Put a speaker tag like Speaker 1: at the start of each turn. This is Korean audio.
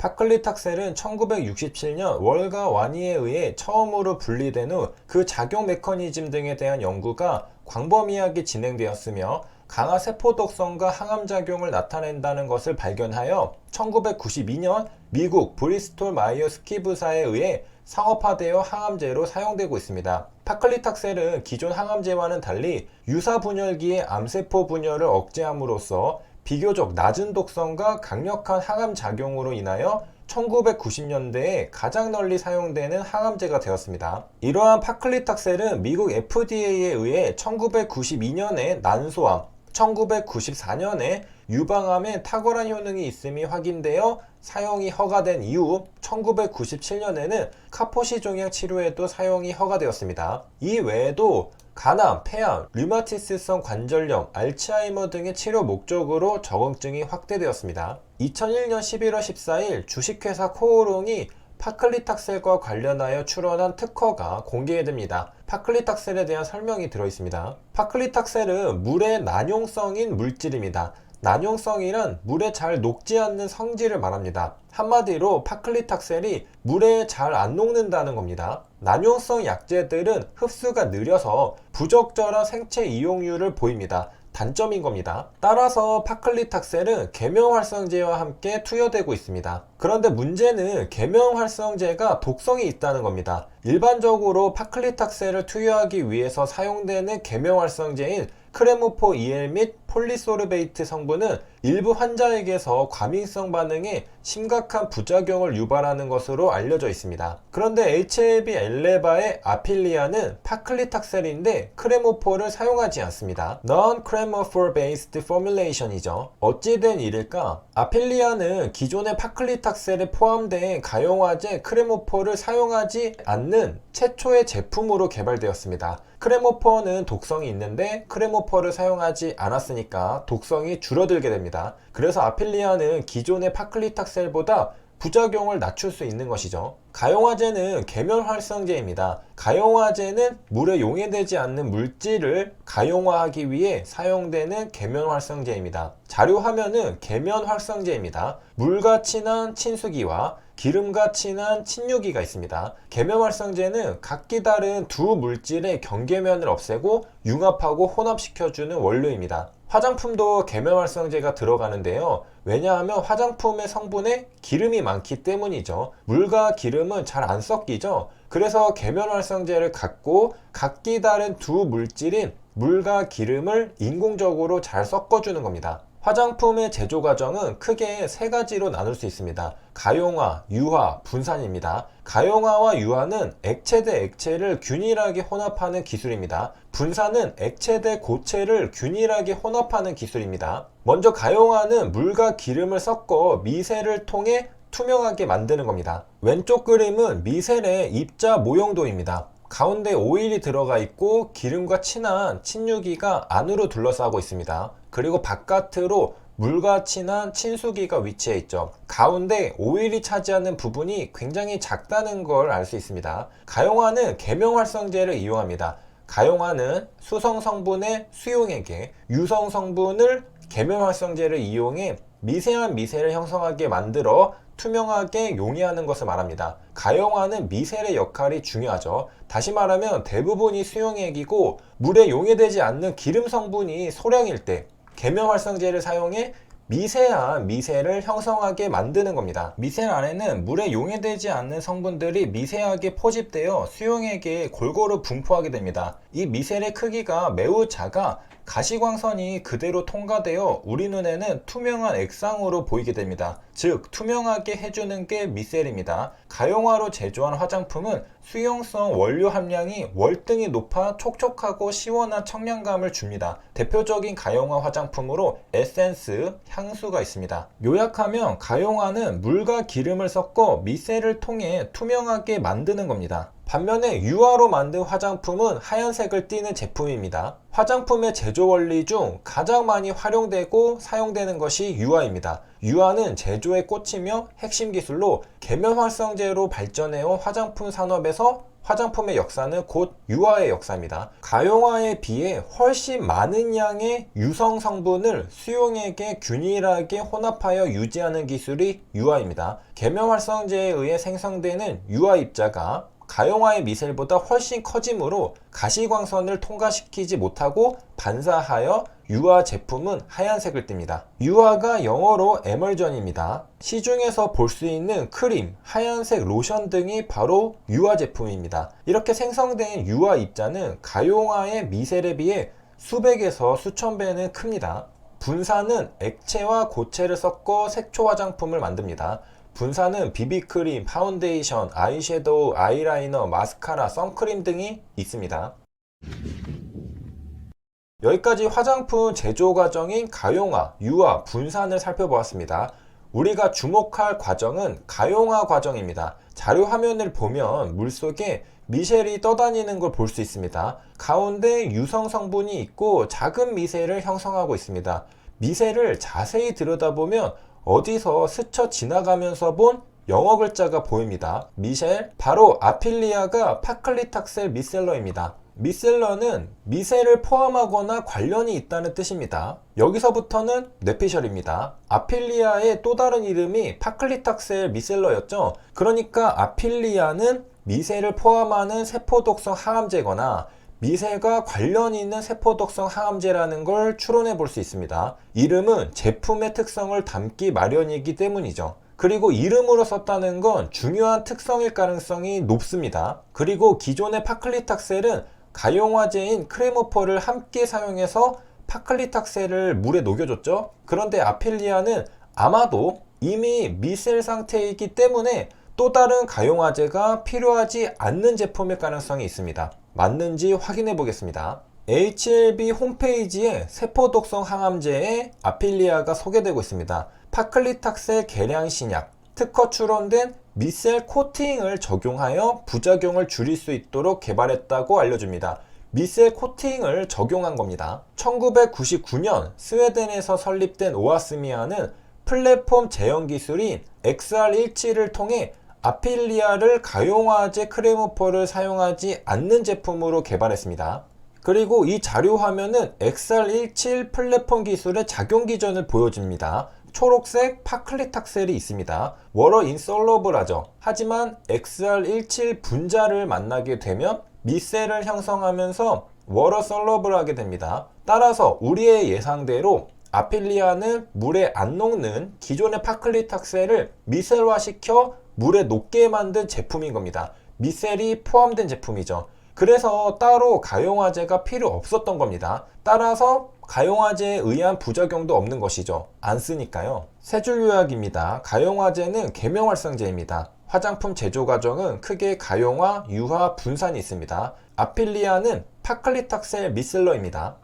Speaker 1: 파클리탁셀은 1967년 월가 와니에 의해 처음으로 분리된 후 그 작용 메커니즘 등에 대한 연구가 광범위하게 진행되었으며 강한 세포독성과 항암작용을 나타낸다는 것을 발견하여 1992년 미국 브리스톨 마이어스 스퀴브사에 의해 상업화되어 항암제로 사용되고 있습니다. 파클리탁셀은 기존 항암제와는 달리 유사 분열기의 암세포 분열을 억제함으로써 비교적 낮은 독성과 강력한 항암작용으로 인하여 1990년대에 가장 널리 사용되는 항암제가 되었습니다. 이러한 파클리탁셀은 미국 FDA에 의해 1992년에 난소암, 1994년에 유방암에 탁월한 효능이 있음이 확인되어 사용이 허가된 이후 1997년에는 카포시 종양 치료에도 사용이 허가되었습니다. 이 외에도 간암, 폐암, 류마티스성 관절염, 알츠하이머 등의 치료 목적으로 적응증이 확대되었습니다. 2001년 11월 14일 주식회사 코오롱이 파클리탁셀과 관련하여 출원한 특허가 공개됩니다. 파클리탁셀에 대한 설명이 들어있습니다. 파클리탁셀은 물의 난용성인 물질입니다. 난용성이란 물에 잘 녹지 않는 성질을 말합니다. 한마디로 파클리탁셀이 물에 잘 안 녹는다는 겁니다. 난용성 약제들은 흡수가 느려서 부적절한 생체 이용률을 보입니다. 단점인 겁니다. 따라서 파클리탁셀은 계면활성제와 함께 투여되고 있습니다. 그런데 문제는 계면활성제가 독성이 있다는 겁니다. 일반적으로 파클리탁셀을 투여하기 위해서 사용되는 계면활성제인 크레모포 EL 및 폴리소르베이트 성분은 일부 환자에게서 과민성 반응에 심각한 부작용을 유발하는 것으로 알려져 있습니다. 그런데 HLB-엘레바의 아필리아는 파클리탁셀인데 크레모포를 사용하지 않습니다. Non-Cremophore based formulation이죠. 어찌된 일일까? 아필리아는 기존의 파클리탁셀에 포함된 가용화제 크레모포를 사용하지 않는 최초의 제품으로 개발되었습니다. 크레모포는 독성이 있는데 크레모포를 사용하지 않았으니까 독성이 줄어들게 됩니다. 그래서 아필리아는 기존의 파클리탁셀보다 부작용을 낮출 수 있는 것이죠. 가용화제는 계면활성제입니다. 가용화제는 물에 용해되지 않는 물질을 가용화하기 위해 사용되는 계면활성제입니다. 자료 화면은 계면활성제입니다. 물과 친한 친수기와 기름과 친한 친유기가 있습니다. 계면활성제는 각기 다른 두 물질의 경계면을 없애고 융합하고 혼합시켜주는 원료입니다. 화장품도 계면활성제가 들어가는데요. 왜냐하면 화장품의 성분에 기름이 많기 때문이죠. 물과 기름은 잘 안 섞이죠. 그래서 계면활성제를 갖고 각기 다른 두 물질인 물과 기름을 인공적으로 잘 섞어주는 겁니다. 화장품의 제조 과정은 크게 세 가지로 나눌 수 있습니다. 가용화, 유화, 분산입니다. 가용화와 유화는 액체 대 액체를 균일하게 혼합하는 기술입니다. 분산은 액체 대 고체를 균일하게 혼합하는 기술입니다. 먼저 가용화는 물과 기름을 섞어 미셀을 통해 투명하게 만드는 겁니다. 왼쪽 그림은 미셀의 입자 모형도입니다. 가운데 오일이 들어가 있고 기름과 친한 친유기가 안으로 둘러싸고 있습니다. 그리고 바깥으로 물과 친한 친수기가 위치해 있죠. 가운데 오일이 차지하는 부분이 굉장히 작다는 걸 알 수 있습니다. 가용화는 계면활성제를 이용합니다. 가용화는 수성 성분의 수용액에 유성 성분을 계면활성제를 이용해 미세한 미셀을 형성하게 만들어 투명하게 용해하는 것을 말합니다. 가용화는 미셀의 역할이 중요하죠. 다시 말하면 대부분이 수용액이고 물에 용해되지 않는 기름 성분이 소량일 때 계면활성제를 사용해 미세한 미셀을 형성하게 만드는 겁니다. 미셀 안에는 물에 용해되지 않는 성분들이 미세하게 포집되어 수용액에 골고루 분포하게 됩니다. 이 미셀의 크기가 매우 작아 가시광선이 그대로 통과되어 우리 눈에는 투명한 액상으로 보이게 됩니다. 즉 투명하게 해주는 게 미셀입니다. 가용화로 제조한 화장품은 수용성 원료 함량이 월등히 높아 촉촉하고 시원한 청량감을 줍니다. 대표적인 가용화 화장품으로 에센스, 향수가 있습니다. 요약하면 가용화는 물과 기름을 섞어 미셀을 통해 투명하게 만드는 겁니다. 반면에 유화로 만든 화장품은 하얀색을 띠는 제품입니다. 화장품의 제조 원리 중 가장 많이 활용되고 사용되는 것이 유화입니다. 유화는 제조의 꽃이며 핵심 기술로 계면활성제로 발전해온 화장품 산업에서 화장품의 역사는 곧 유화의 역사입니다. 가용화에 비해 훨씬 많은 양의 유성 성분을 수용액에 균일하게 혼합하여 유지하는 기술이 유화입니다. 계면활성제에 의해 생성되는 유화 입자가 가용화의 미셀보다 훨씬 커지므로 가시광선을 통과시키지 못하고 반사하여 유화 제품은 하얀색을 띱니다. 유화가 영어로 에멀전입니다. 시중에서 볼 수 있는 크림, 하얀색 로션 등이 바로 유화 제품입니다. 이렇게 생성된 유화 입자는 가용화의 미셀에 비해 수백에서 수천 배는 큽니다. 분사는 액체와 고체를 섞어 색초 화장품을 만듭니다. 분사는 비비크림, 파운데이션, 아이섀도우, 아이라이너, 마스카라, 선크림 등이 있습니다. 여기까지 화장품 제조 과정인 가용화, 유화, 분산을 살펴보았습니다. 우리가 주목할 과정은 가용화 과정입니다. 자료 화면을 보면 물속에 미셀이 떠다니는 걸 볼 수 있습니다. 가운데 유성 성분이 있고 작은 미셀을 형성하고 있습니다. 미셀을 자세히 들여다보면 어디서 스쳐 지나가면서 본 영어 글자가 보입니다. 미셀, 바로 아필리아가 파클리탁셀 미셀러입니다. 미셀러는 미셀을 포함하거나 관련이 있다는 뜻입니다. 여기서부터는 뇌피셜입니다. 아필리아의 또 다른 이름이 파클리탁셀 미셀러였죠. 그러니까 아필리아는 미셀을 포함하는 세포독성 항암제거나 미셀과 관련 있는 세포독성 항암제라는 걸 추론해 볼 수 있습니다. 이름은 제품의 특성을 담기 마련이기 때문이죠. 그리고 이름으로 썼다는 건 중요한 특성일 가능성이 높습니다. 그리고 기존의 파클리탁셀은 가용화제인 크레모퍼를 함께 사용해서 파클리탁셀을 물에 녹여줬죠. 그런데 아필리아는 아마도 이미 미셀 상태이기 때문에 또 다른 가용화제가 필요하지 않는 제품일 가능성이 있습니다. 맞는지 확인해 보겠습니다. HLB 홈페이지에 세포독성 항암제의 아필리아가 소개되고 있습니다. 파클리탁셀 계량 신약, 특허 출원된 미셀 코팅을 적용하여 부작용을 줄일 수 있도록 개발했다고 알려줍니다. 미셀 코팅을 적용한 겁니다. 1999년 스웨덴에서 설립된 오아스미아는 플랫폼 제형 기술인 XR17을 통해 아필리아를 가용화제 크레모퍼를 사용하지 않는 제품으로 개발했습니다. 그리고 이 자료 화면은 XR17 플랫폼 기술의 작용 기전을 보여줍니다. 초록색 파클리탁셀이 있습니다. 워러 인솔러블하죠. 하지만 XR17 분자를 만나게 되면 미셀을 형성하면서 워러 솔러블하게 됩니다. 따라서 우리의 예상대로 아필리아는 물에 안 녹는 기존의 파클리탁셀을 미셀화시켜 물에 녹게 만든 제품인 겁니다. 미셀이 포함된 제품이죠. 그래서 따로 가용화제가 필요 없었던 겁니다. 따라서 가용화제에 의한 부작용도 없는 것이죠. 안 쓰니까요. 세 줄 요약입니다. 가용화제는 계면활성제입니다. 화장품 제조 과정은 크게 가용화, 유화, 분산이 있습니다. 아필리아는 파클리탁셀 미셀러입니다.